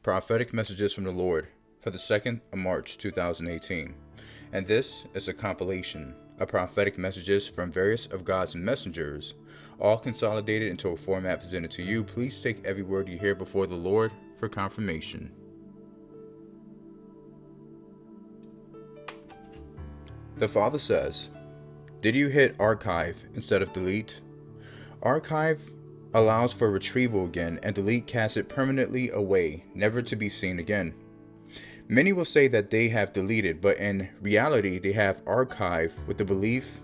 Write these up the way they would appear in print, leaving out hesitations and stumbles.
Prophetic Messages from the Lord for the 2nd of March 2018. And this is a compilation of prophetic messages from various of God's messengers, all consolidated into a format presented to you. Please take every word you hear before the Lord for confirmation. The Father says, "Did you hit archive instead of delete?" Archive allows for retrieval again, and delete casts it permanently away, never to be seen again. Many will say that they have deleted, but in reality they have archived with the belief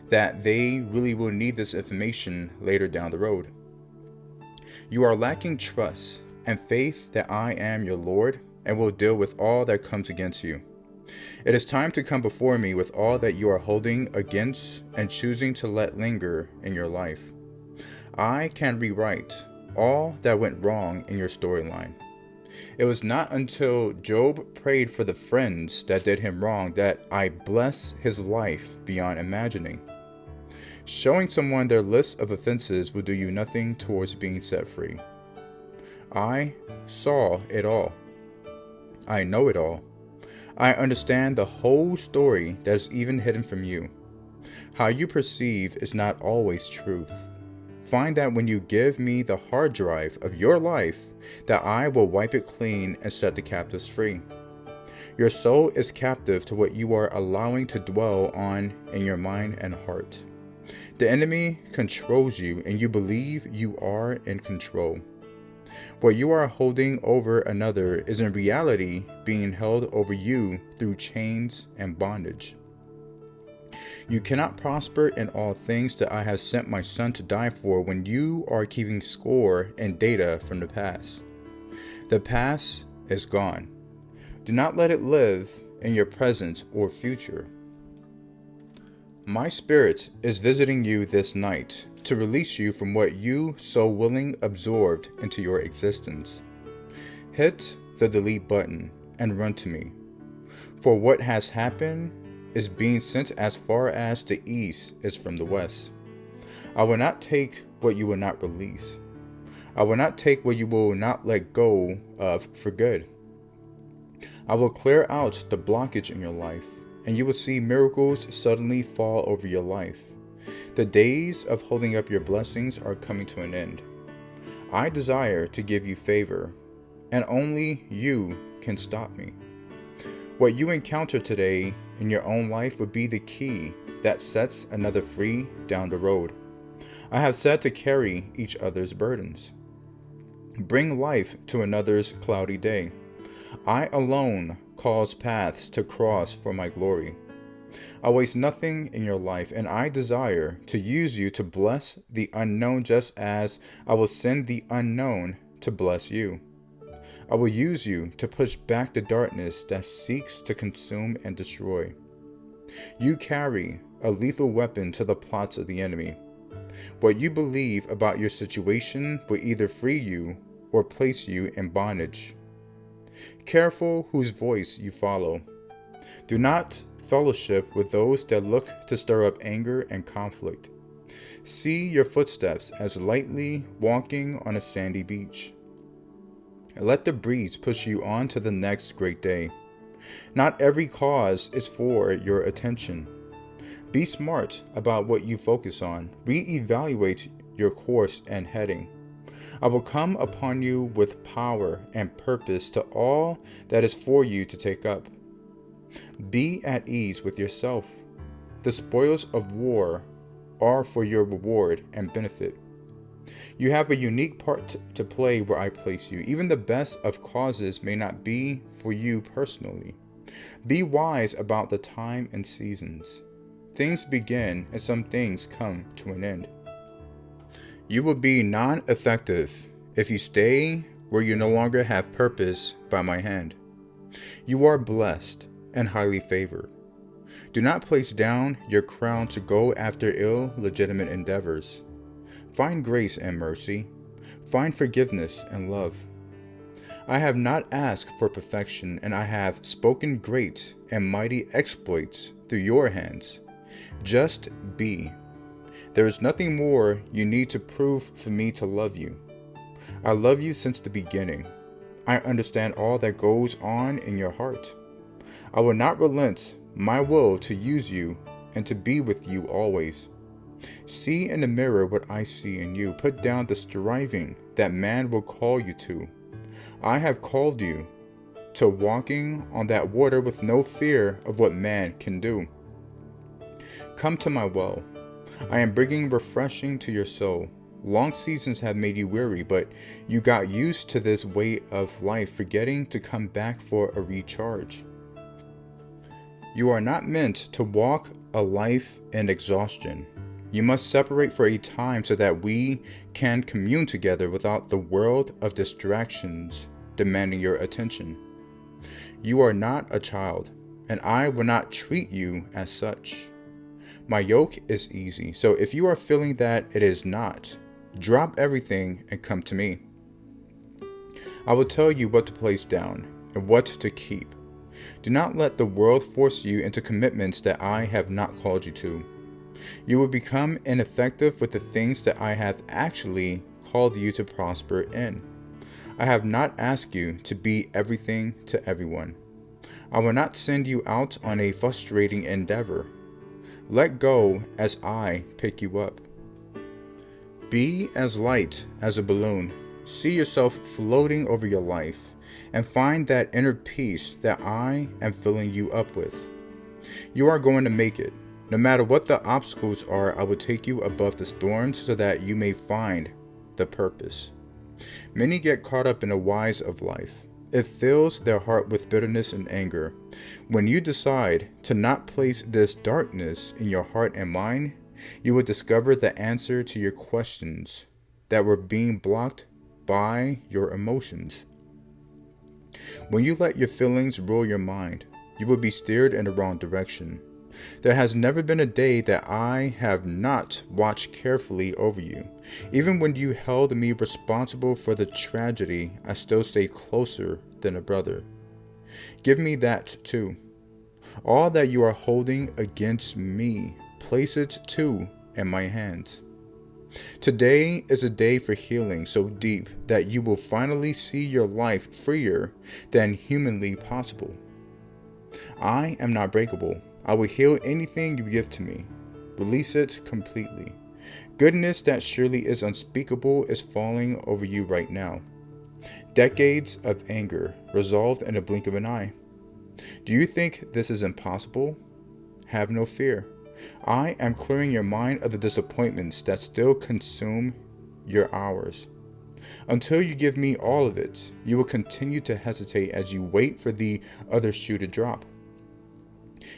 that they really will need this information later down the road. You are lacking trust and faith that I am your Lord and will deal with all that comes against you. It is time to come before me with all that you are holding against and choosing to let linger in your life. I can rewrite all that went wrong in your storyline. It was not until Job prayed for the friends that did him wrong that I bless his life beyond imagining. Showing someone their list of offenses will do you nothing towards being set free. I saw it all. I know it all. I understand the whole story that is even hidden from you. How you perceive is not always truth. Find that when you give me the hard drive of your life, that I will wipe it clean and set the captives free. Your soul is captive to what you are allowing to dwell on in your mind and heart. The enemy controls you, and you believe you are in control. What you are holding over another is in reality being held over you through chains and bondage. You cannot prosper in all things that I have sent my son to die for when you are keeping score and data from the past. The past is gone. Do not let it live in your present or future. My spirit is visiting you this night to release you from what you so willingly absorbed into your existence. Hit the delete button and run to me. For what has happened is being sent as far as the east is from the west. I will not take what you will not release. I will not take what you will not let go of for good. I will clear out the blockage in your life, and you will see miracles suddenly fall over your life. The days of holding up your blessings are coming to an end. I desire to give you favor, and only you can stop me. What you encounter today in your own life would be the key that sets another free down the road. I have said to carry each other's burdens. Bring life to another's cloudy day. I alone cause paths to cross for my glory. I waste nothing in your life, and I desire to use you to bless the unknown just as I will send the unknown to bless you. I will use you to push back the darkness that seeks to consume and destroy. You carry a lethal weapon to the plots of the enemy. What you believe about your situation will either free you or place you in bondage. Careful whose voice you follow. Do not fellowship with those that look to stir up anger and conflict. See your footsteps as lightly walking on a sandy beach. Let the breeze push you on to the next great day. Not every cause is for your attention. Be smart about what you focus on. Reevaluate your course and heading. I will come upon you with power and purpose to all that is for you to take up. Be at ease with yourself. The spoils of war are for your reward and benefit. You have a unique part to play where I place you. Even the best of causes may not be for you personally. Be wise about the time and seasons. Things begin and some things come to an end. You will be non-effective if you stay where you no longer have purpose by my hand. You are blessed and highly favored. Do not place down your crown to go after illegitimate endeavors. Find grace and mercy. Find forgiveness and love. I have not asked for perfection, and I have spoken great and mighty exploits through your hands. Just be. There is nothing more you need to prove for me to love you. I love you since the beginning. I understand all that goes on in your heart. I will not relent my will to use you and to be with you always. See in the mirror what I see in you. Put down the striving that man will call you to. I have called you to walking on that water with no fear of what man can do. Come to my well. I am bringing refreshing to your soul. Long seasons have made you weary, but you got used to this way of life, forgetting to come back for a recharge. You are not meant to walk a life in exhaustion. You must separate for a time so that we can commune together without the world of distractions demanding your attention. You are not a child, and I will not treat you as such. My yoke is easy, so if you are feeling that it is not, drop everything and come to me. I will tell you what to place down and what to keep. Do not let the world force you into commitments that I have not called you to. You will become ineffective with the things that I have actually called you to prosper in. I have not asked you to be everything to everyone. I will not send you out on a frustrating endeavor. Let go as I pick you up. Be as light as a balloon. See yourself floating over your life and find that inner peace that I am filling you up with. You are going to make it. No matter what the obstacles are, I will take you above the storms so that you may find the purpose. Many get caught up in the whys of life. It fills their heart with bitterness and anger. When you decide to not place this darkness in your heart and mind, you will discover the answer to your questions that were being blocked by your emotions. When you let your feelings rule your mind, you will be steered in the wrong direction. There has never been a day that I have not watched carefully over you. Even when you held me responsible for the tragedy, I still stayed closer than a brother. Give me that too. All that you are holding against me, place it too in my hands. Today is a day for healing so deep that you will finally see your life freer than humanly possible. I am not breakable. I will heal anything you give to me. Release it completely. Goodness that surely is unspeakable is falling over you right now. Decades of anger resolved in a blink of an eye. Do you think this is impossible? Have no fear. I am clearing your mind of the disappointments that still consume your hours. Until you give me all of it, you will continue to hesitate as you wait for the other shoe to drop.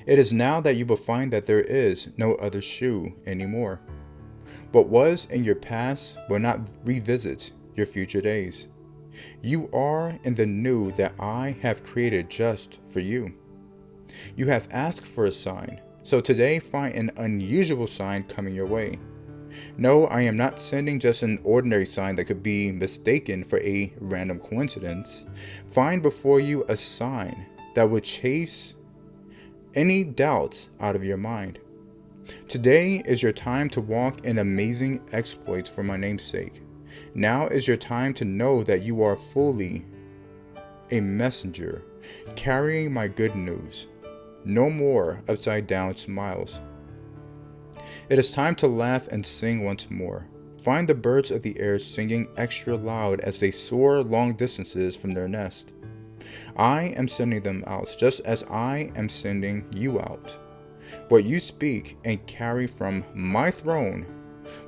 It is now that you will find that there is no other shoe anymore. What was in your past will not revisit your future days. You are in the new that I have created just for you. You have asked for a sign, so today find an unusual sign coming your way. No, I am not sending just an ordinary sign that could be mistaken for a random coincidence. Find before you a sign that will chase any doubts out of your mind. Today is your time to walk in amazing exploits for my name's sake. Now is your time to know that you are fully a messenger carrying my good news. No more upside down smiles. It is time to laugh and sing once more. Find the birds of the air singing extra loud as they soar long distances from their nest. I am sending them out just as I am sending you out. What you speak and carry from my throne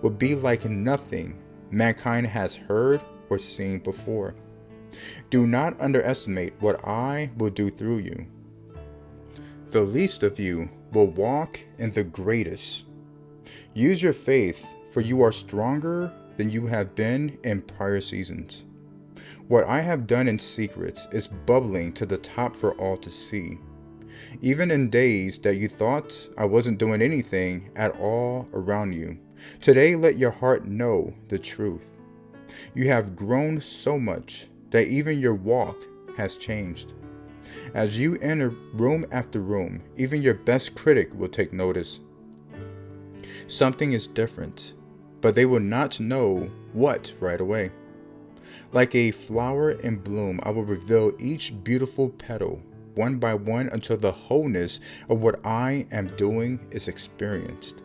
will be like nothing mankind has heard or seen before. Do not underestimate what I will do through you. The least of you will walk in the greatest. Use your faith, for you are stronger than you have been in prior seasons. What I have done in secret is bubbling to the top for all to see. Even in days that you thought I wasn't doing anything at all around you, today let your heart know the truth. You have grown so much that even your walk has changed. As you enter room after room, even your best critic will take notice. Something is different, but they will not know what right away. Like a flower in bloom, I will reveal each beautiful petal, one by one, until the wholeness of what I am doing is experienced.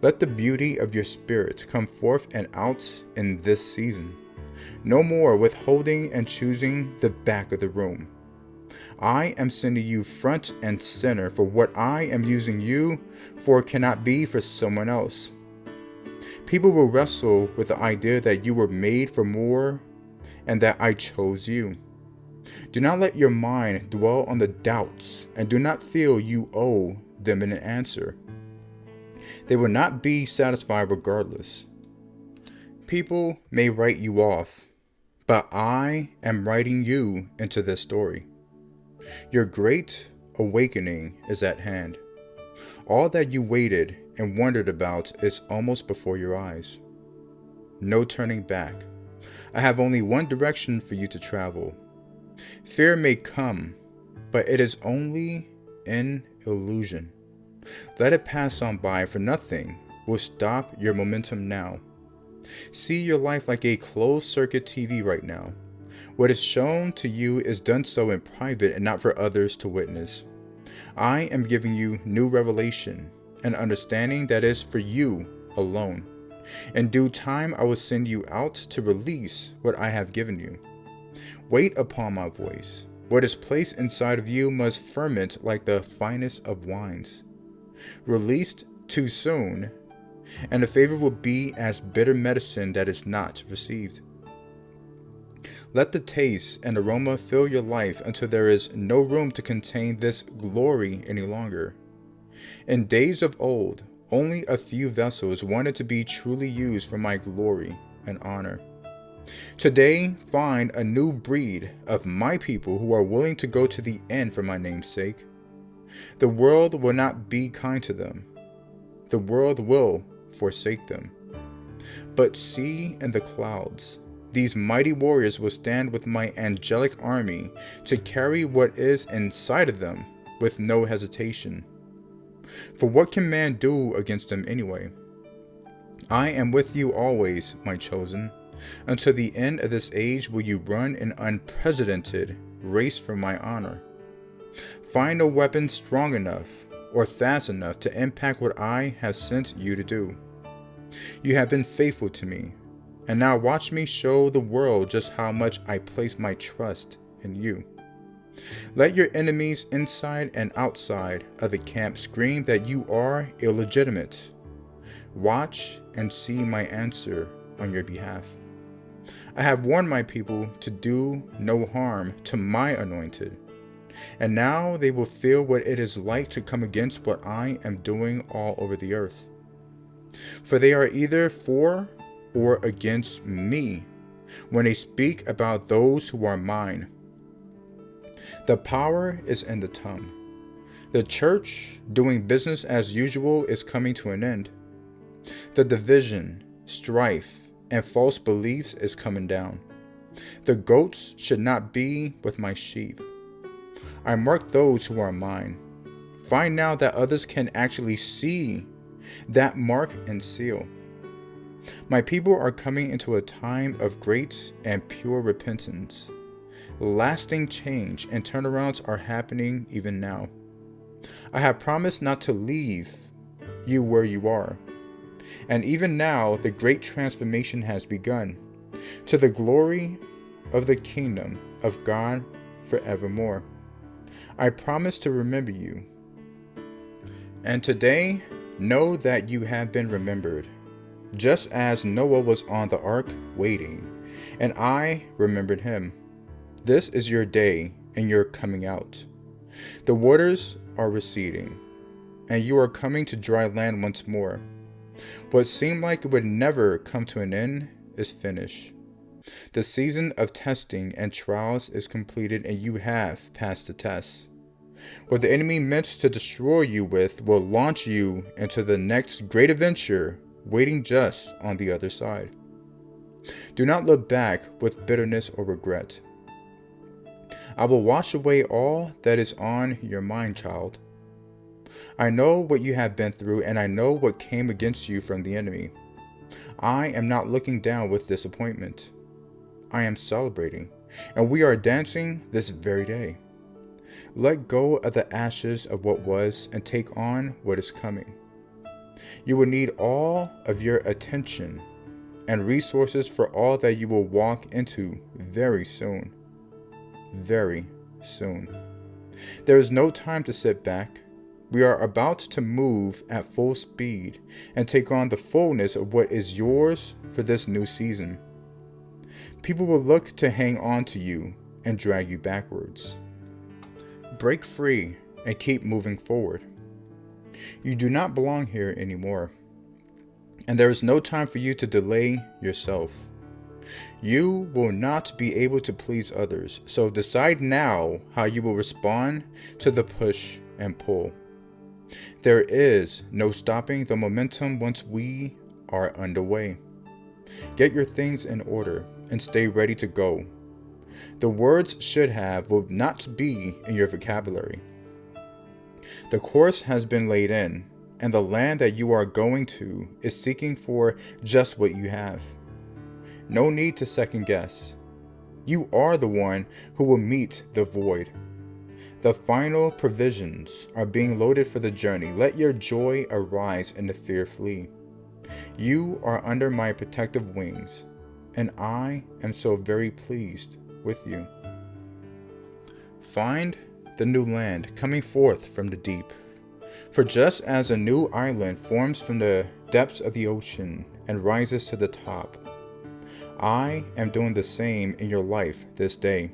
Let the beauty of your spirit come forth and out in this season. No more withholding and choosing the back of the room. I am sending you front and center, for what I am using you for cannot be for someone else. People will wrestle with the idea that you were made for more and that I chose you. Do not let your mind dwell on the doubts, and do not feel you owe them an answer. They will not be satisfied regardless. People may write you off, but I am writing you into this story. Your great awakening is at hand. All that you waited and wondered about is almost before your eyes. No turning back. I have only one direction for you to travel. Fear may come, but it is only an illusion. Let it pass on by, for nothing will stop your momentum now. See your life like a closed-circuit TV right now. What is shown to you is done so in private and not for others to witness. I am giving you new revelation, an understanding that is for you alone. In due time, I will send you out to release what I have given you. Wait upon my voice. What is placed inside of you must ferment like the finest of wines. Released too soon, and the favor will be as bitter medicine that is not received. Let the taste and aroma fill your life until there is no room to contain this glory any longer. In days of old, only a few vessels wanted to be truly used for my glory and honor. Today, find a new breed of my people who are willing to go to the end for my name's sake. The world will not be kind to them. The world will forsake them. But see in the clouds, these mighty warriors will stand with my angelic army to carry what is inside of them with no hesitation. For what can man do against them anyway? I am with you always, my chosen. Until the end of this age will you run an unprecedented race for my honor. Find a weapon strong enough or fast enough to impact what I have sent you to do. You have been faithful to me, and now watch me show the world just how much I place my trust in you. Let your enemies inside and outside of the camp scream that you are illegitimate. Watch and see my answer on your behalf. I have warned my people to do no harm to my anointed, and now they will feel what it is like to come against what I am doing all over the earth. For they are either for or against me when they speak about those who are mine. The power is in the tongue. The church, doing business as usual, is coming to an end. The division, strife, and false beliefs is coming down. The goats should not be with my sheep. I mark those who are mine. Find now that others can actually see that mark and seal. My people are coming into a time of great and pure repentance. Lasting change and turnarounds are happening even now. I have promised not to leave you where you are. And even now, the great transformation has begun, to the glory of the kingdom of God forevermore. I promise to remember you. And today, know that you have been remembered, just as Noah was on the ark waiting, and I remembered him. This is your day, and you're coming out. The waters are receding, and you are coming to dry land once more. What seemed like it would never come to an end is finished. The season of testing and trials is completed, and you have passed the test. What the enemy meant to destroy you with will launch you into the next great adventure waiting just on the other side. Do not look back with bitterness or regret. I will wash away all that is on your mind, child. I know what you have been through, and I know what came against you from the enemy. I am not looking down with disappointment. I am celebrating, and we are dancing this very day. Let go of the ashes of what was and take on what is coming. You will need all of your attention and resources for all that you will walk into very soon. Very soon. There is no time to sit back. We are about to move at full speed and take on the fullness of what is yours for this new season. People will look to hang on to you and drag you backwards. Break free and keep moving forward. You do not belong here anymore, and there is no time for you to delay yourself. You will not be able to please others, so decide now how you will respond to the push and pull. There is no stopping the momentum once we are underway. Get your things in order and stay ready to go. The words should have will not be in your vocabulary. The course has been laid in, and the land that you are going to is seeking for just what you have. No need to second guess. You are the one who will meet the void. The final provisions are being loaded for the journey. Let your joy arise and the fear flee. You are under my protective wings, and I am so very pleased with you. Find the new land coming forth from the deep. For just as a new island forms from the depths of the ocean and rises to the top, I am doing the same in your life this day.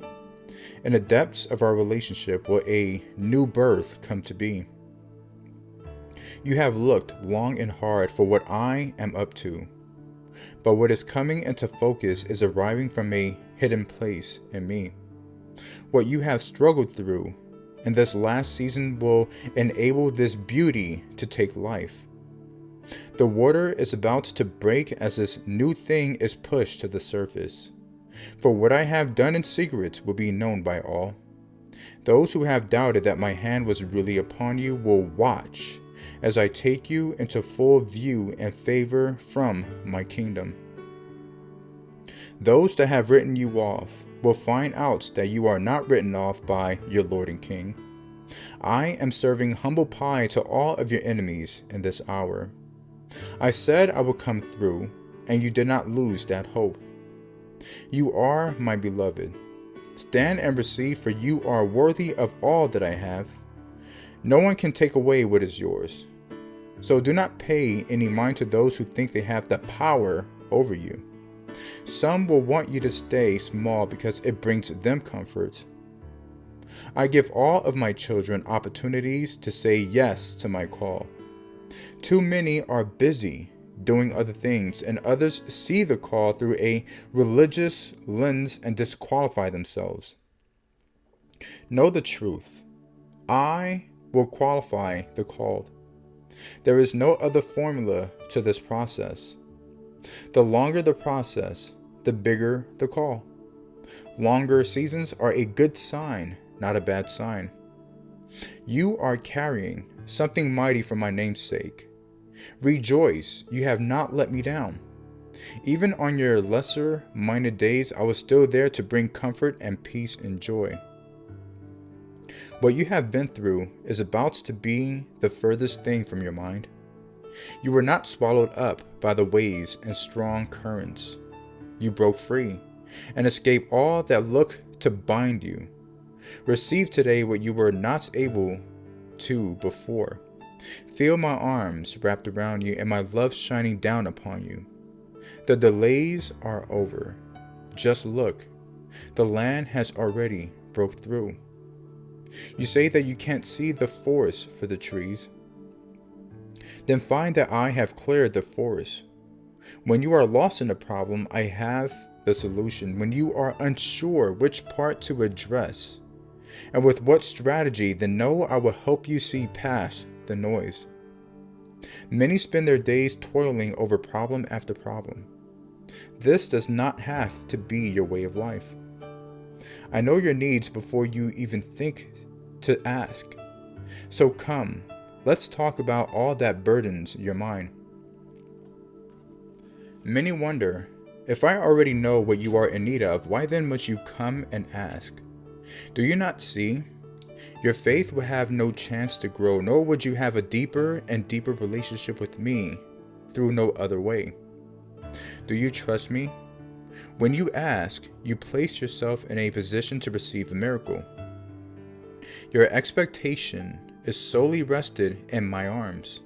In the depths of our relationship will a new birth come to be. You have looked long and hard for what I am up to, but what is coming into focus is arriving from a hidden place in me. What you have struggled through in this last season will enable this beauty to take life. The water is about to break as this new thing is pushed to the surface. For what I have done in secret will be known by all. Those who have doubted that my hand was really upon you will watch as I take you into full view and favor from my kingdom. Those that have written you off will find out that you are not written off by your Lord and King. I am serving humble pie to all of your enemies in this hour. I said I would come through, and you did not lose that hope. You are my beloved. Stand and receive, for you are worthy of all that I have. No one can take away what is yours. So do not pay any mind to those who think they have the power over you. Some will want you to stay small because it brings them comfort. I give all of my children opportunities to say yes to my call. Too many are busy doing other things, and others see the call through a religious lens and disqualify themselves. Know the truth. I will qualify the called. There is no other formula to this process. The longer the process, the bigger the call. Longer seasons are a good sign, not a bad sign. You are carrying something mighty for my name's sake. Rejoice, you have not let me down. Even on your lesser-minded days, I was still there to bring comfort and peace and joy. What you have been through is about to be the furthest thing from your mind. You were not swallowed up by the waves and strong currents. You broke free and escaped all that looked to bind you. Receive today what you were not able to before. Feel my arms wrapped around you and my love shining down upon you. The delays are over. Just look. The land has already broke through. You say that you can't see the forest for the trees. Then find that I have cleared the forest. When you are lost in a problem, I have the solution. When you are unsure which part to address and with what strategy, then know I will help you see past the noise. Many spend their days toiling over problem after problem. This does not have to be your way of life. I know your needs before you even think to ask. So come, let's talk about all that burdens your mind. Many wonder If I already know what you are in need of, why then must you come and ask? Do you not see? Your faith will have no chance to grow, nor would you have a deeper and deeper relationship with me through no other way. Do you trust me? When you ask, you place yourself in a position to receive a miracle. Your expectation is solely rested in my arms.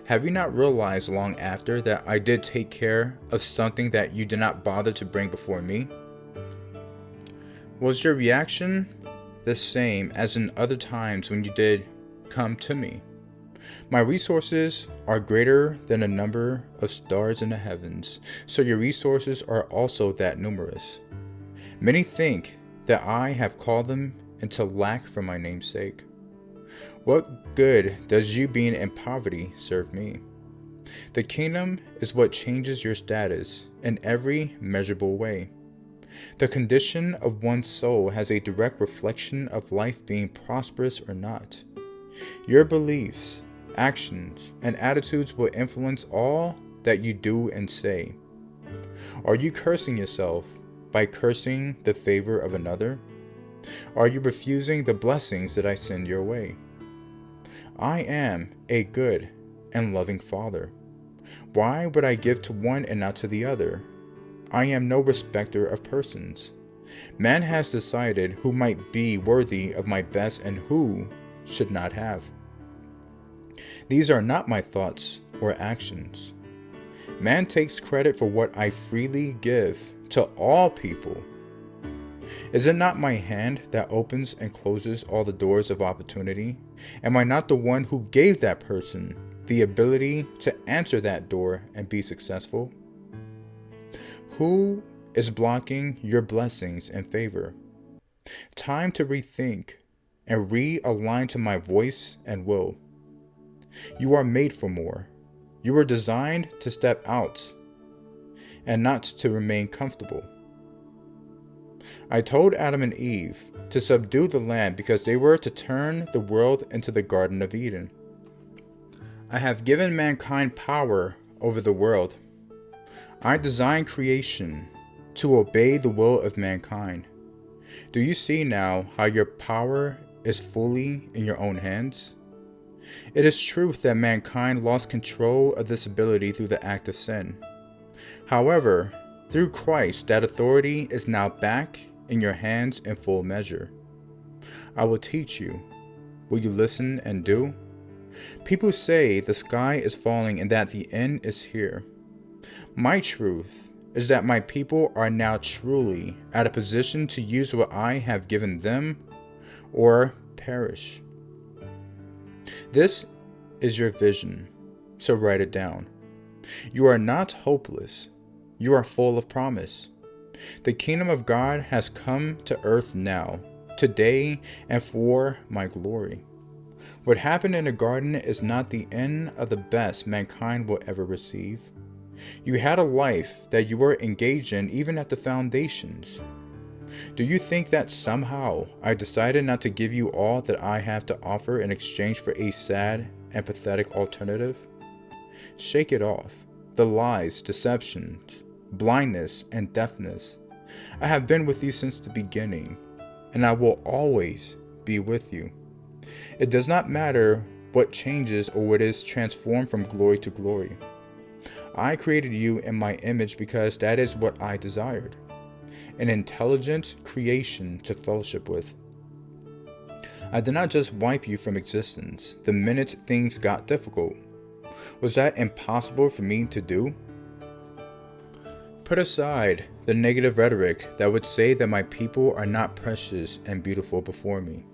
Have you not realized long after that I did take care of something that you did not bother to bring before me? Was your reaction the same as in other times when you did come to me? My resources are greater than the number of stars in the heavens, so your resources are also that numerous. Many think that I have called them into lack for my name's sake. What good does you being in poverty serve me? The kingdom is what changes your status in every measurable way. The condition of one's soul has a direct reflection of life being prosperous or not. Your beliefs, actions, and attitudes will influence all that you do and say. Are you cursing yourself by cursing the favor of another? Are you refusing the blessings that I send your way? I am a good and loving Father. Why would I give to one and not to the other? I am no respecter of persons. Man has decided who might be worthy of my best and who should not have. These are not my thoughts or actions. Man takes credit for what I freely give to all people. Is it not my hand that opens and closes all the doors of opportunity? Am I not the one who gave that person the ability to answer that door and be successful? Who is blocking your blessings and favor? Time to rethink and realign to my voice and will. You are made for more. You were designed to step out and not to remain comfortable. I told Adam and Eve to subdue the land because they were to turn the world into the Garden of Eden. I have given mankind power over the world. I designed creation to obey the will of mankind. Do you see now how your power is fully in your own hands? It is truth that mankind lost control of this ability through the act of sin. However, through Christ, that authority is now back in your hands in full measure. I will teach you. Will you listen and do? People say the sky is falling and that the end is here. My truth is that my people are now truly at a position to use what I have given them or perish. This is your vision, so write it down. You are not hopeless. You are full of promise. The kingdom of God has come to earth now, today, and for my glory. What happened in the garden is not the end of the best mankind will ever receive. You had a life that you were engaged in even at the foundations. Do you think that somehow I decided not to give you all that I have to offer in exchange for a sad and pathetic alternative? Shake it off. The lies, deceptions, blindness, and deafness. I have been with you since the beginning, and I will always be with you. It does not matter what changes or what is transformed from glory to glory. I created you in my image because that is what I desired. An intelligent creation to fellowship with. I did not just wipe you from existence the minute things got difficult. Was that impossible for me to do? Put aside the negative rhetoric that would say that my people are not precious and beautiful before me.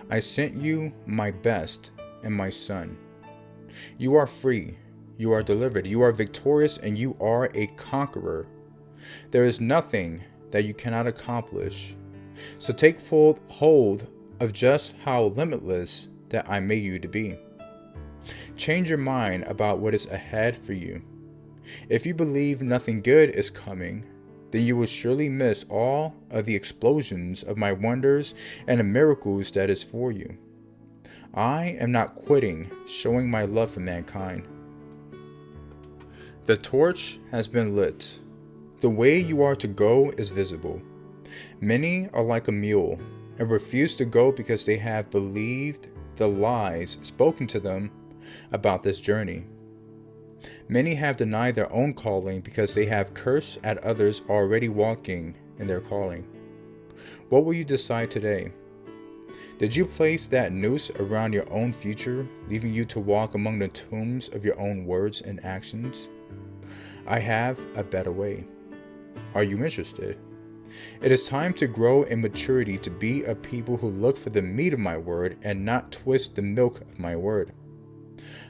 I sent you my best and my son. You are free, you are delivered, you are victorious, and you are a conqueror. There is nothing that you cannot accomplish. So take full hold of just how limitless that I made you to be. Change your mind about what is ahead for you. If you believe nothing good is coming, then you will surely miss all of the explosions of my wonders and the miracles that is for you. I am not quitting showing my love for mankind. The torch has been lit. The way you are to go is visible. Many are like a mule and refuse to go because they have believed the lies spoken to them about this journey. Many have denied their own calling because they have cursed at others already walking in their calling. What will you decide today? Did you place that noose around your own future, leaving you to walk among the tombs of your own words and actions? I have a better way. Are you interested? It is time to grow in maturity to be a people who look for the meat of my word and not twist the milk of my word.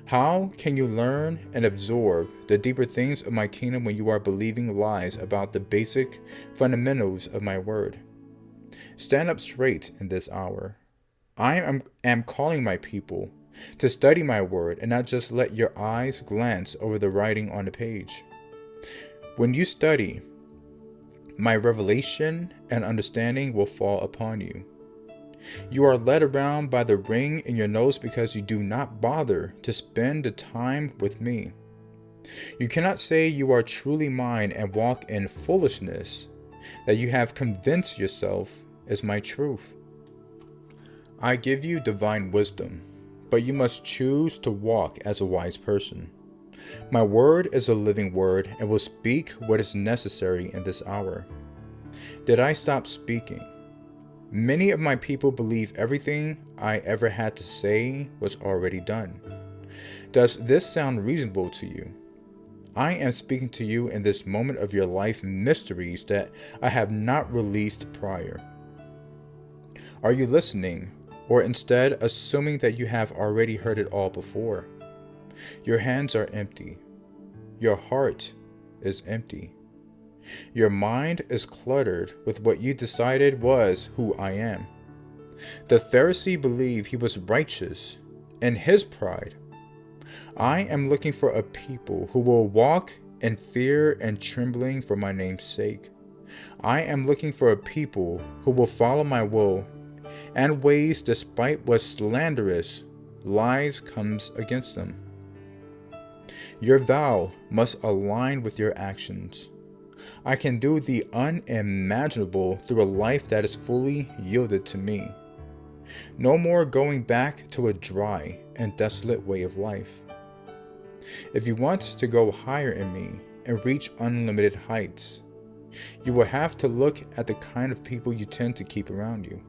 How can you learn and absorb the deeper things of my kingdom when you are believing lies about the basic fundamentals of my word? Stand up straight in this hour. I am calling my people to study my word and not just let your eyes glance over the writing on the page. When you study, my revelation and understanding will fall upon you. You are led around by the ring in your nose because you do not bother to spend the time with me. You cannot say you are truly mine and walk in foolishness that you have convinced yourself is my truth. I give you divine wisdom, but you must choose to walk as a wise person. My word is a living word and will speak what is necessary in this hour. Did I stop speaking? Many of my people believe everything I ever had to say was already done. Does this sound reasonable to you? I am speaking to you in this moment of your life mysteries that I have not released prior. Are you listening, or instead assuming that you have already heard it all before? Your hands are empty. Your heart is empty. Your mind is cluttered with what you decided was who I am. The Pharisee believed he was righteous in his pride. I am looking for a people who will walk in fear and trembling for my name's sake. I am looking for a people who will follow my will and ways despite what slanderous lies comes against them. Your vow must align with your actions. I can do the unimaginable through a life that is fully yielded to me. No more going back to a dry and desolate way of life. If you want to go higher in me and reach unlimited heights, you will have to look at the kind of people you tend to keep around you.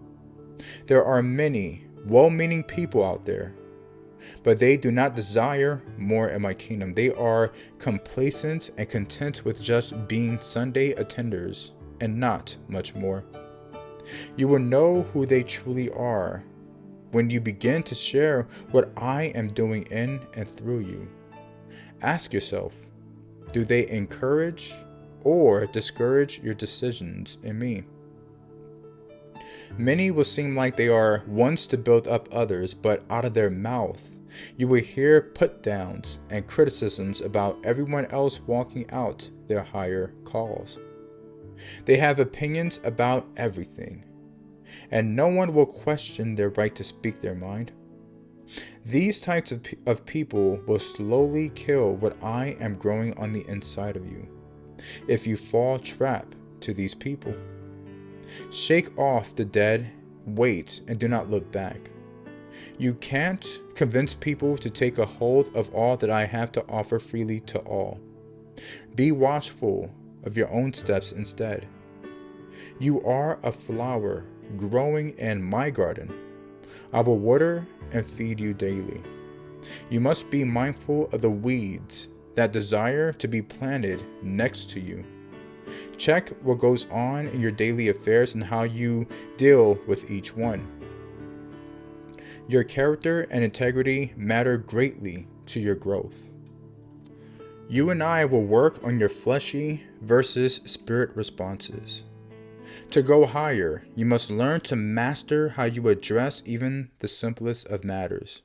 There are many well-meaning people out there, but they do not desire more in my kingdom. They are complacent and content with just being Sunday attenders and not much more. You will know who they truly are when you begin to share what I am doing in and through you. Ask yourself, do they encourage or discourage your decisions in me? Many will seem like they are ones to build up others, but out of their mouth you will hear put-downs and criticisms about everyone else walking out their higher calls. They have opinions about everything, and no one will question their right to speak their mind. These types of people will slowly kill what I am growing on the inside of you, if you fall trap to these people. Shake off the dead weight and do not look back. You can't convince people to take a hold of all that I have to offer freely to all. Be watchful of your own steps instead. You are a flower growing in my garden. I will water and feed you daily. You must be mindful of the weeds that desire to be planted next to you. Check what goes on in your daily affairs and how you deal with each one. Your character and integrity matter greatly to your growth. You and I will work on your fleshy versus spirit responses. To go higher, you must learn to master how you address even the simplest of matters.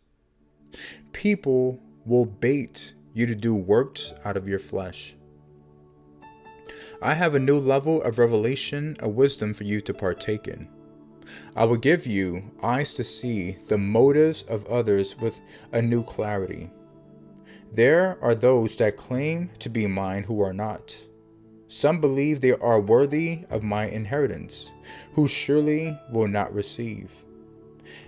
People will bait you to do works out of your flesh. I have a new level of revelation and wisdom for you to partake in. I will give you eyes to see the motives of others with a new clarity. There are those that claim to be mine who are not. Some believe they are worthy of my inheritance, who surely will not receive.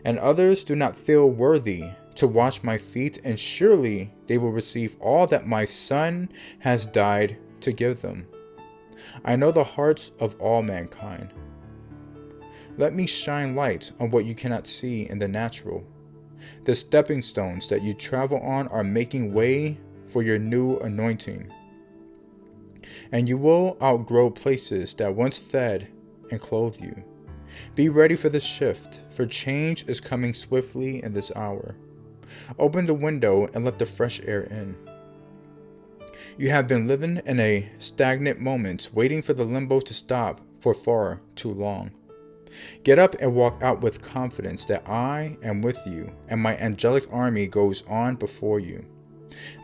And others do not feel worthy to wash my feet, and surely they will receive all that my Son has died to give them. I know the hearts of all mankind. Let me shine light on what you cannot see in the natural. The stepping stones that you travel on are making way for your new anointing. And you will outgrow places that once fed and clothed you. Be ready for the shift, for change is coming swiftly in this hour. Open the window and let the fresh air in. You have been living in a stagnant moment, waiting for the limbo to stop for far too long. Get up and walk out with confidence that I am with you, and my angelic army goes on before you.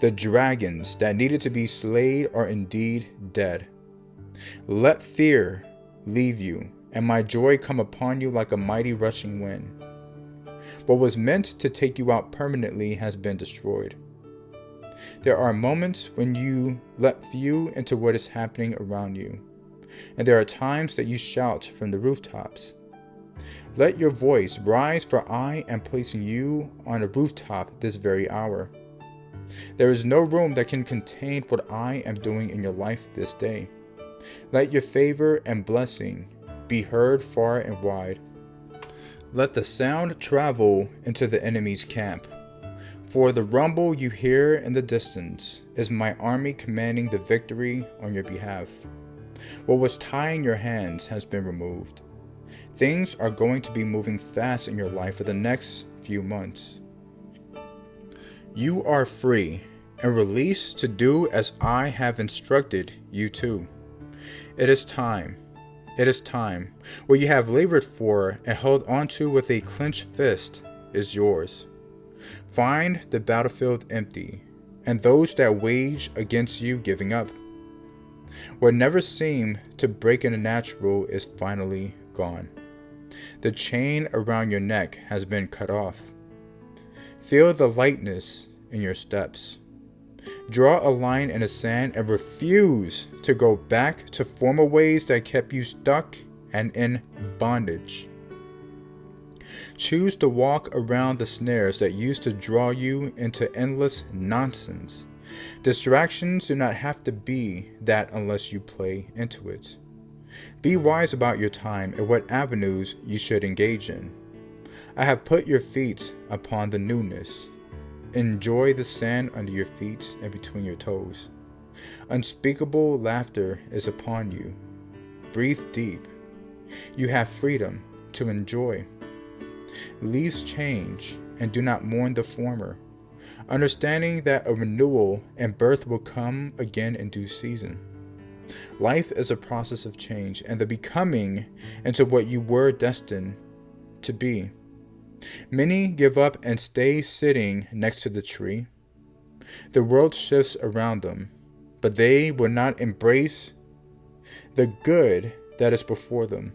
The dragons that needed to be slain are indeed dead. Let fear leave you, and my joy come upon you like a mighty rushing wind. What was meant to take you out permanently has been destroyed. There are moments when you let view into what is happening around you, and there are times that you shout from the rooftops. Let your voice rise, for I am placing you on a rooftop this very hour. There is no room that can contain what I am doing in your life this day. Let your favor and blessing be heard far and wide. Let the sound travel into the enemy's camp. For the rumble you hear in the distance is my army commanding the victory on your behalf. What was tying your hands has been removed. Things are going to be moving fast in your life for the next few months. You are free and released to do as I have instructed you to. It is time. It is time. What you have labored for and held onto with a clenched fist is yours. Find the battlefield empty, and those that wage against you giving up. What never seemed to break in the natural is finally gone. The chain around your neck has been cut off. Feel the lightness in your steps. Draw a line in the sand and refuse to go back to former ways that kept you stuck and in bondage. Choose to walk around the snares that used to draw you into endless nonsense. Distractions do not have to be that unless you play into it. Be wise about your time and what avenues you should engage in. I have put your feet upon the newness. Enjoy the sand under your feet and between your toes. Unspeakable laughter is upon you. Breathe deep. You have freedom to enjoy. Leaves change and do not mourn the former, understanding that a renewal and birth will come again in due season. Life is a process of change and the becoming into what you were destined to be. Many give up and stay sitting next to the tree. The world shifts around them, but they will not embrace the good that is before them.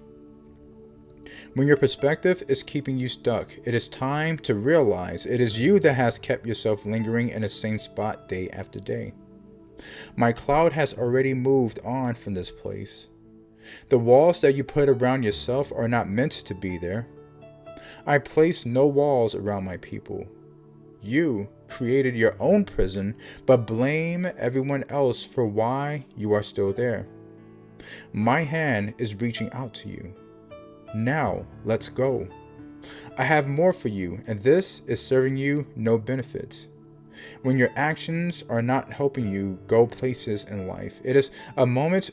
When your perspective is keeping you stuck, it is time to realize it is you that has kept yourself lingering in the same spot day after day. My cloud has already moved on from this place. The walls that you put around yourself are not meant to be there. I place no walls around my people. You created your own prison, but blame everyone else for why you are still there. My hand is reaching out to you. Now, let's go. I have more for you, and this is serving you no benefit. When your actions are not helping you go places in life, it is a moment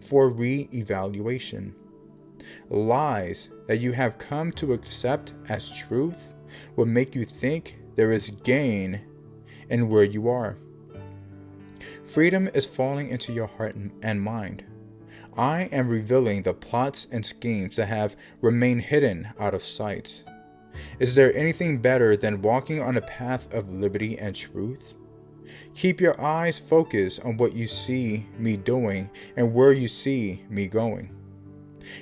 for re-evaluation. Lies that you have come to accept as truth will make you think there is gain in where you are. Freedom is falling into your heart and mind. I am revealing the plots and schemes that have remained hidden out of sight. Is there anything better than walking on a path of liberty and truth? Keep your eyes focused on what you see me doing and where you see me going.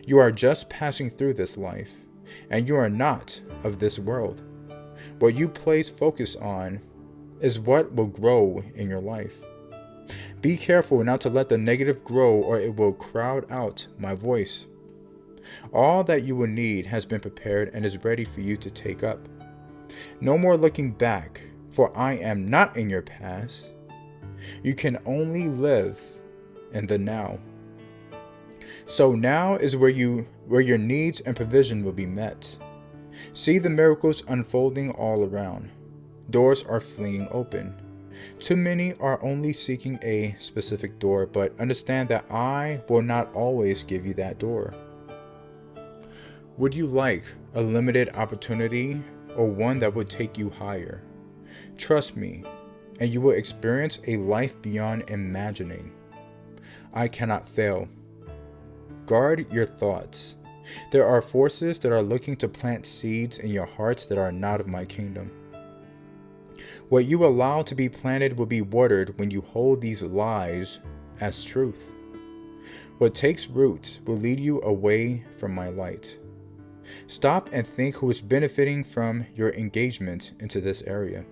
You are just passing through this life, and you are not of this world. What you place focus on is what will grow in your life. Be careful not to let the negative grow, or it will crowd out my voice. All that you will need has been prepared and is ready for you to take up. No more looking back, for I am not in your past. You can only live in the now. So now is where your needs and provision will be met. See the miracles unfolding all around. Doors are flinging open. Too many are only seeking a specific door, but understand that I will not always give you that door. Would you like a limited opportunity or one that would take you higher? Trust me, and you will experience a life beyond imagining. I cannot fail. Guard your thoughts. There are forces that are looking to plant seeds in your hearts that are not of my kingdom. What you allow to be planted will be watered when you hold these lies as truth. What takes root will lead you away from my light. Stop and think who is benefiting from your engagement into this area.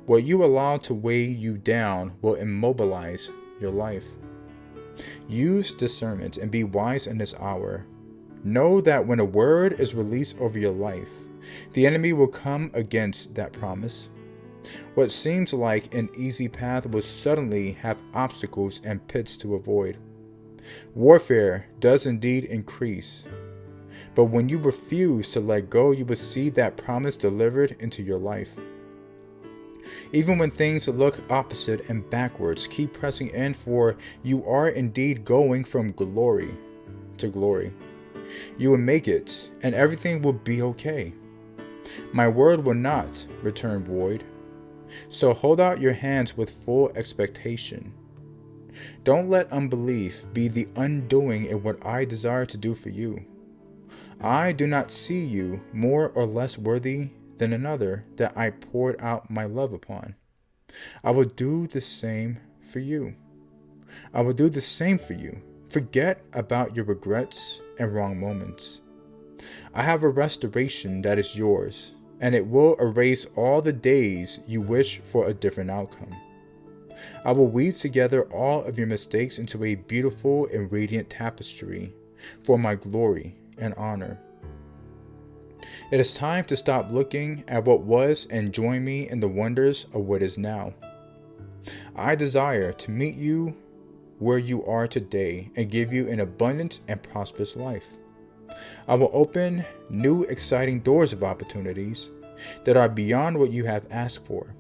What you allow to weigh you down will immobilize your life. Use discernment and be wise in this hour. Know that when a word is released over your life, the enemy will come against that promise. What seems like an easy path will suddenly have obstacles and pits to avoid. Warfare does indeed increase, but when you refuse to let go, you will see that promise delivered into your life. Even when things look opposite and backwards, keep pressing in, for you are indeed going from glory to glory. You will make it, and everything will be okay. My word will not return void. So hold out your hands with full expectation. Don't let unbelief be the undoing in what I desire to do for you. I do not see you more or less worthy than another that I poured out my love upon. I will do the same for you. I will do the same for you. Forget about your regrets and wrong moments. I have a restoration that is yours, and it will erase all the days you wish for a different outcome. I will weave together all of your mistakes into a beautiful and radiant tapestry for my glory and honor. It is time to stop looking at what was and join me in the wonders of what is now. I desire to meet you where you are today and give you an abundant and prosperous life. I will open new exciting doors of opportunities that are beyond what you have asked for.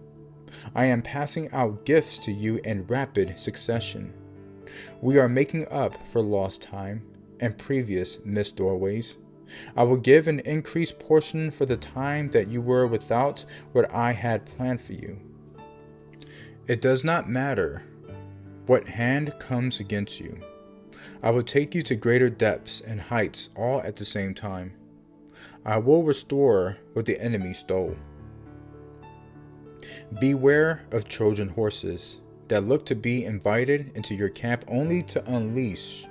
I am passing out gifts to you in rapid succession. We are making up for lost time and previous missed doorways. I will give an increased portion for the time that you were without what I had planned for you. It does not matter what hand comes against you. I will take you to greater depths and heights all at the same time. I will restore what the enemy stole. Beware of Trojan horses that look to be invited into your camp only to unleash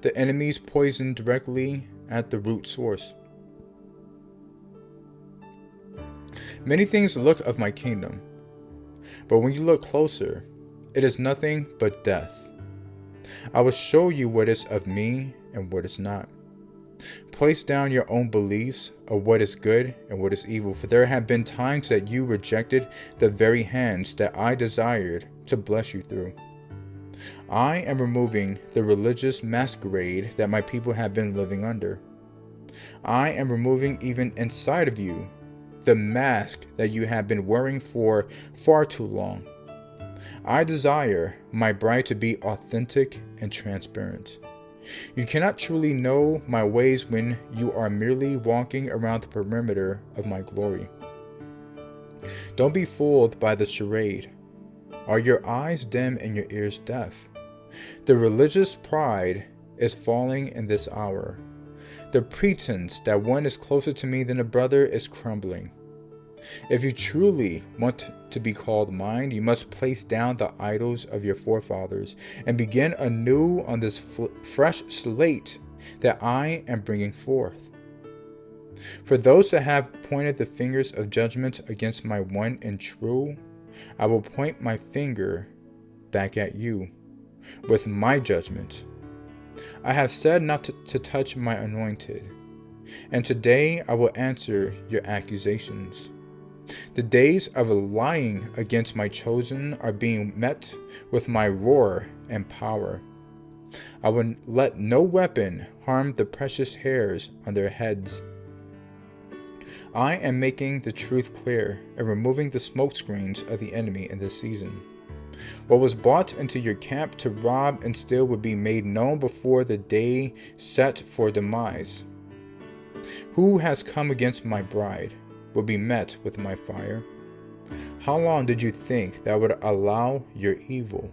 the enemy's poison directly at the root source. Many things look of my kingdom, but when you look closer, it is nothing but death. I will show you what is of me and what is not. Place down your own beliefs of what is good and what is evil, for there have been times that you rejected the very hands that I desired to bless you through. I am removing the religious masquerade that my people have been living under. I am removing even inside of you the mask that you have been wearing for far too long. I desire my bride to be authentic and transparent. You cannot truly know my ways when you are merely walking around the perimeter of my glory. Don't be fooled by the charade. Are your eyes dim and your ears deaf? The religious pride is falling in this hour. The pretense that one is closer to me than a brother is crumbling. If you truly want to be called mine, you must place down the idols of your forefathers and begin anew on this fresh slate that I am bringing forth. For those that have pointed the fingers of judgment against my one and true, I will point my finger back at you with my judgment. I have said not to touch my anointed, and today I will answer your accusations. The days of lying against my chosen are being met with my roar and power. I will let no weapon harm the precious hairs on their heads. I am making the truth clear and removing the smoke screens of the enemy in this season. What was brought into your camp to rob and steal will be made known before the day set for demise. Who has come against my bride will be met with my fire. How long did you think that I would allow your evil?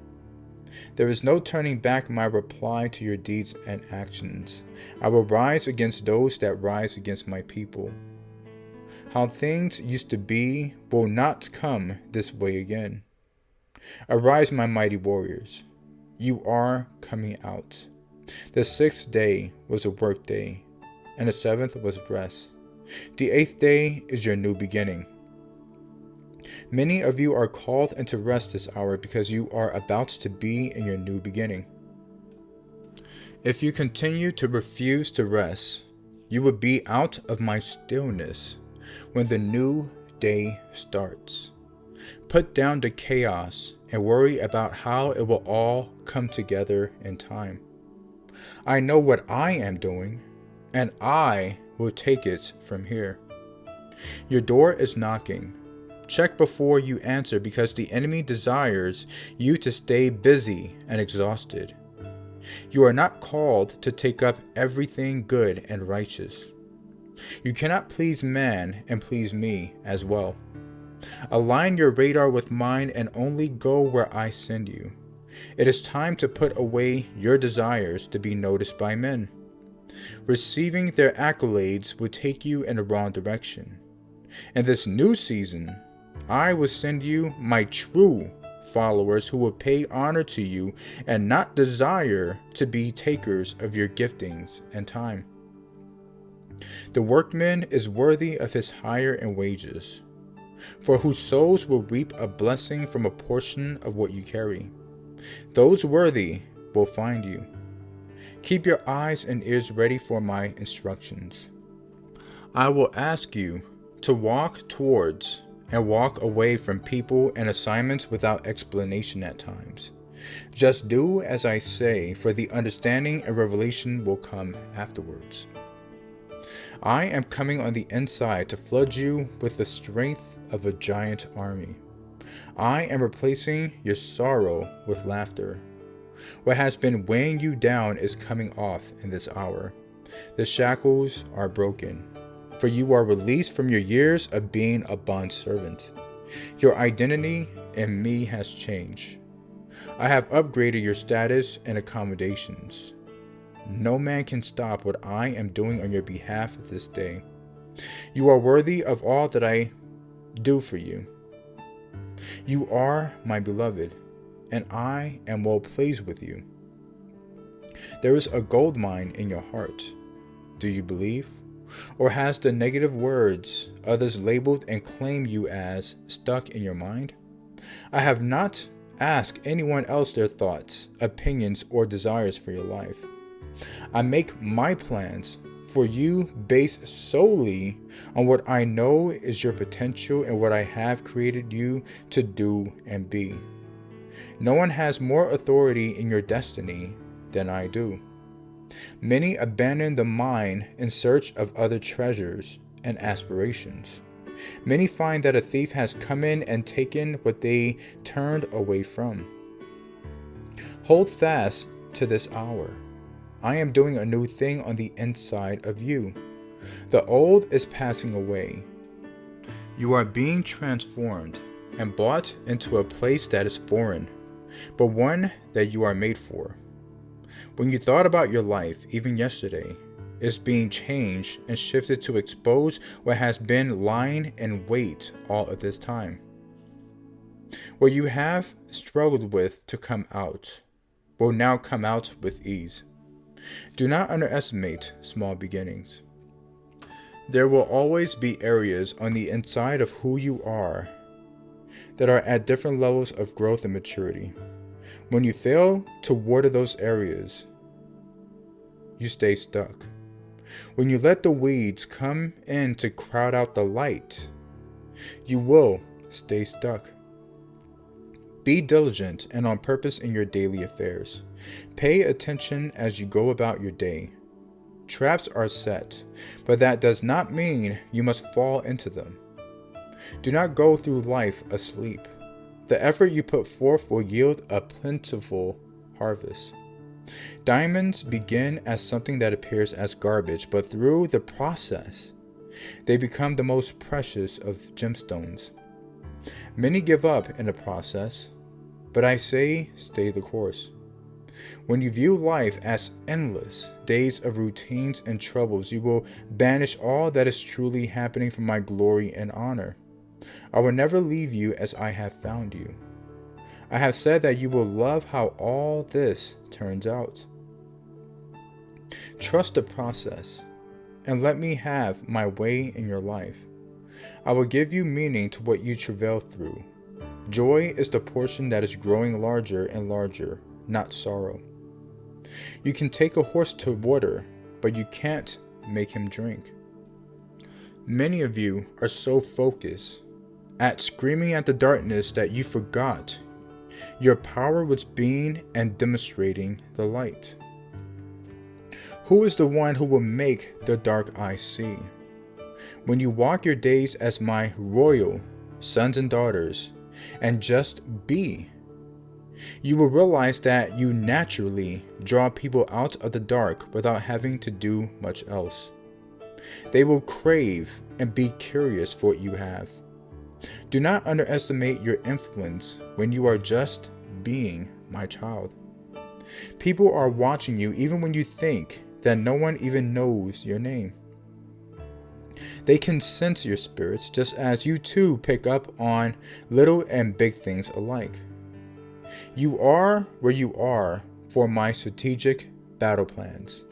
There is no turning back my reply to your deeds and actions. I will rise against those that rise against my people. How things used to be will not come this way again. Arise, my mighty warriors. You are coming out. The 6th day was a work day, and the 7th was rest. The 8th day is your new beginning. Many of you are called into rest this hour because you are about to be in your new beginning. If you continue to refuse to rest, you will be out of my stillness when the new day starts. Put down the chaos and worry about how it will all come together in time. I know what I am doing, and I will take it from here. Your door is knocking. Check before you answer because the enemy desires you to stay busy and exhausted. You are not called to take up everything good and righteous. You cannot please man and please me as well. Align your radar with mine and only go where I send you. It is time to put away your desires to be noticed by men. Receiving their accolades will take you in the wrong direction. In this new season, I will send you my true followers who will pay honor to you and not desire to be takers of your giftings and time. The workman is worthy of his hire and wages, for whose souls will reap a blessing from a portion of what you carry. Those worthy will find you. Keep your eyes and ears ready for my instructions. I will ask you to walk towards and walk away from people and assignments without explanation at times. Just do as I say, for the understanding and revelation will come afterwards. I am coming on the inside to flood you with the strength of a giant army. I am replacing your sorrow with laughter. What has been weighing you down is coming off in this hour. The shackles are broken, for you are released from your years of being a bondservant. Your identity in me has changed. I have upgraded your status and accommodations. No man can stop what I am doing on your behalf this day. You are worthy of all that I do for you. You are my beloved, and I am well pleased with you. There is a gold mine in your heart. Do you believe? Or has the negative words others labeled and claim you as stuck in your mind? I have not asked anyone else their thoughts, opinions, or desires for your life. I make my plans for you based solely on what I know is your potential and what I have created you to do and be. No one has more authority in your destiny than I do. Many abandon the mine in search of other treasures and aspirations. Many find that a thief has come in and taken what they turned away from. Hold fast to this hour. I am doing a new thing on the inside of you. The old is passing away. You are being transformed and brought into a place that is foreign, but one that you are made for. When you thought about your life, even yesterday, it's being changed and shifted to expose what has been lying in wait all of this time. What you have struggled with to come out will now come out with ease. Do not underestimate small beginnings. There will always be areas on the inside of who you are that are at different levels of growth and maturity. When you fail to water those areas, you stay stuck. When you let the weeds come in to crowd out the light, you will stay stuck. Be diligent and on purpose in your daily affairs. Pay attention as you go about your day. Traps are set, but that does not mean you must fall into them. Do not go through life asleep. The effort you put forth will yield a plentiful harvest. Diamonds begin as something that appears as garbage, but through the process, they become the most precious of gemstones. Many give up in the process, but I say stay the course. When you view life as endless days of routines and troubles, you will banish all that is truly happening for my glory and honor. I will never leave you as I have found you. I have said that you will love how all this turns out. Trust the process and let me have my way in your life. I will give you meaning to what you travail through. Joy is the portion that is growing larger and larger, not sorrow. You can take a horse to water, but you can't make him drink. Many of you are so focused at screaming at the darkness that you forgot your power was being and demonstrating the light. Who is the one who will make the dark eye see? When you walk your days as my royal sons and daughters and just be, you will realize that you naturally draw people out of the dark without having to do much else. They will crave and be curious for what you have. Do not underestimate your influence when you are just being my child. People are watching you even when you think that no one even knows your name. They can sense your spirits just as you too pick up on little and big things alike. You are where you are for my strategic battle plans.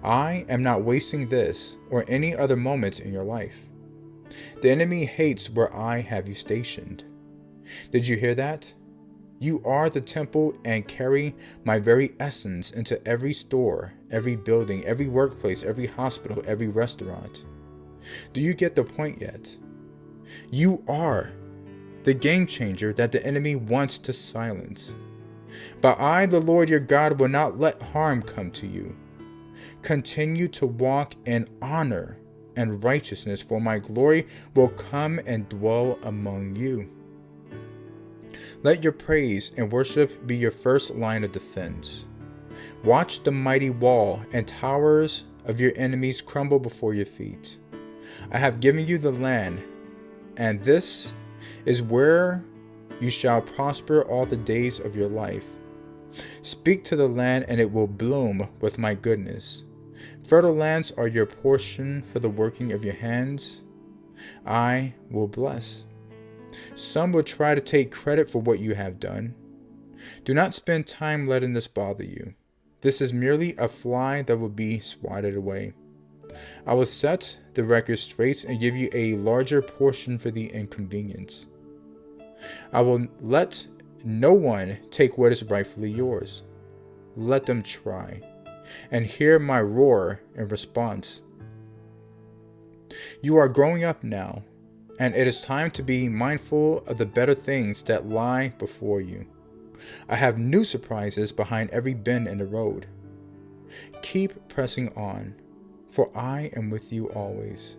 I am not wasting this or any other moments in your life. The enemy hates where I have you stationed. Did you hear that? You are the temple and carry my very essence into every store, every building, every workplace, every hospital, every restaurant. Do you get the point yet? You are the game changer that the enemy wants to silence. But I, the Lord your God, will not let harm come to you. Continue to walk in honor and righteousness, for my glory will come and dwell among you. Let your praise and worship be your first line of defense. Watch the mighty wall and towers of your enemies crumble before your feet. I have given you the land, and this is where you shall prosper all the days of your life. Speak to the land, and it will bloom with my goodness. Fertile lands are your portion for the working of your hands. I will bless. Some will try to take credit for what you have done. Do not spend time letting this bother you. This is merely a fly that will be swatted away. I will set the record straight and give you a larger portion for the inconvenience. I will let no one take what is rightfully yours. Let them try, and hear my roar in response. You are growing up now, and it is time to be mindful of the better things that lie before you. I have new surprises behind every bend in the road. Keep pressing on, for I am with you always.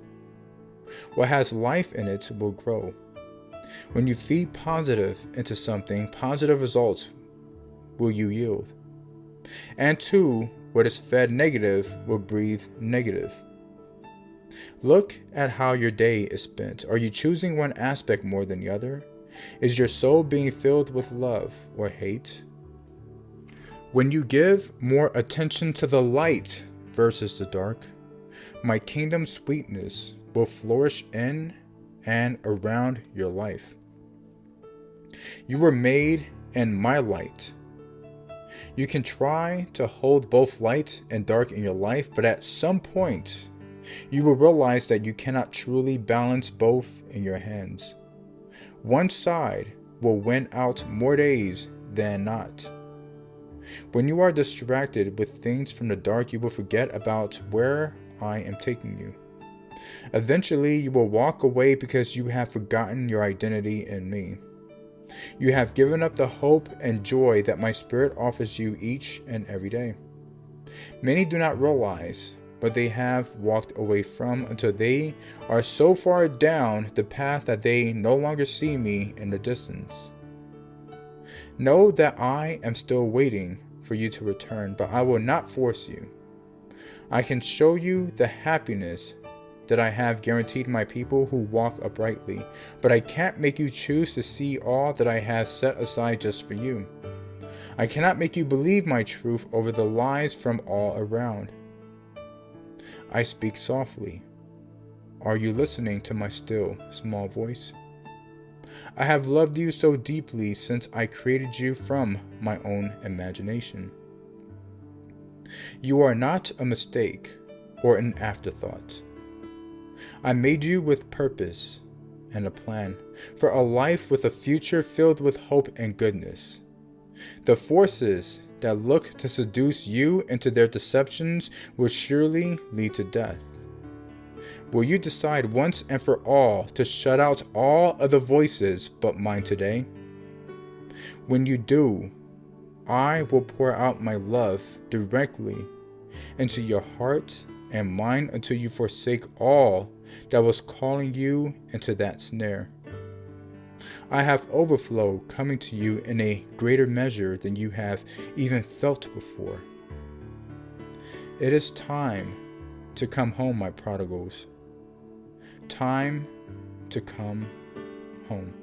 What has life in it will grow. When you feed positive into something, positive results will you yield. And to what is fed negative will breathe negative. Look at how your day is spent. Are you choosing one aspect more than the other? Is your soul being filled with love or hate? When you give more attention to the light versus the dark, my kingdom's sweetness will flourish in and around your life. You were made in my light. You can try to hold both light and dark in your life, but at some point, you will realize that you cannot truly balance both in your hands. One side will win out more days than not. When you are distracted with things from the dark, you will forget about where I am taking you. Eventually, you will walk away because you have forgotten your identity in me. You have given up the hope and joy that my Spirit offers you each and every day. Many do not realize what they have walked away from until they are so far down the path that they no longer see me in the distance. Know that I am still waiting for you to return, but I will not force you. I can show you the happiness that I have guaranteed my people who walk uprightly, but I can't make you choose to see all that I have set aside just for you. I cannot make you believe my truth over the lies from all around. I speak softly. Are you listening to my still, small voice? I have loved you so deeply since I created you from my own imagination. You are not a mistake or an afterthought. I made you with purpose and a plan for a life with a future filled with hope and goodness. The forces that look to seduce you into their deceptions will surely lead to death. Will you decide once and for all to shut out all other voices but mine today? When you do, I will pour out my love directly into your heart and mind until you forsake all that was calling you into that snare. I have overflow coming to you in a greater measure than you have even felt before. It is time to come home, my prodigals. Time to come home.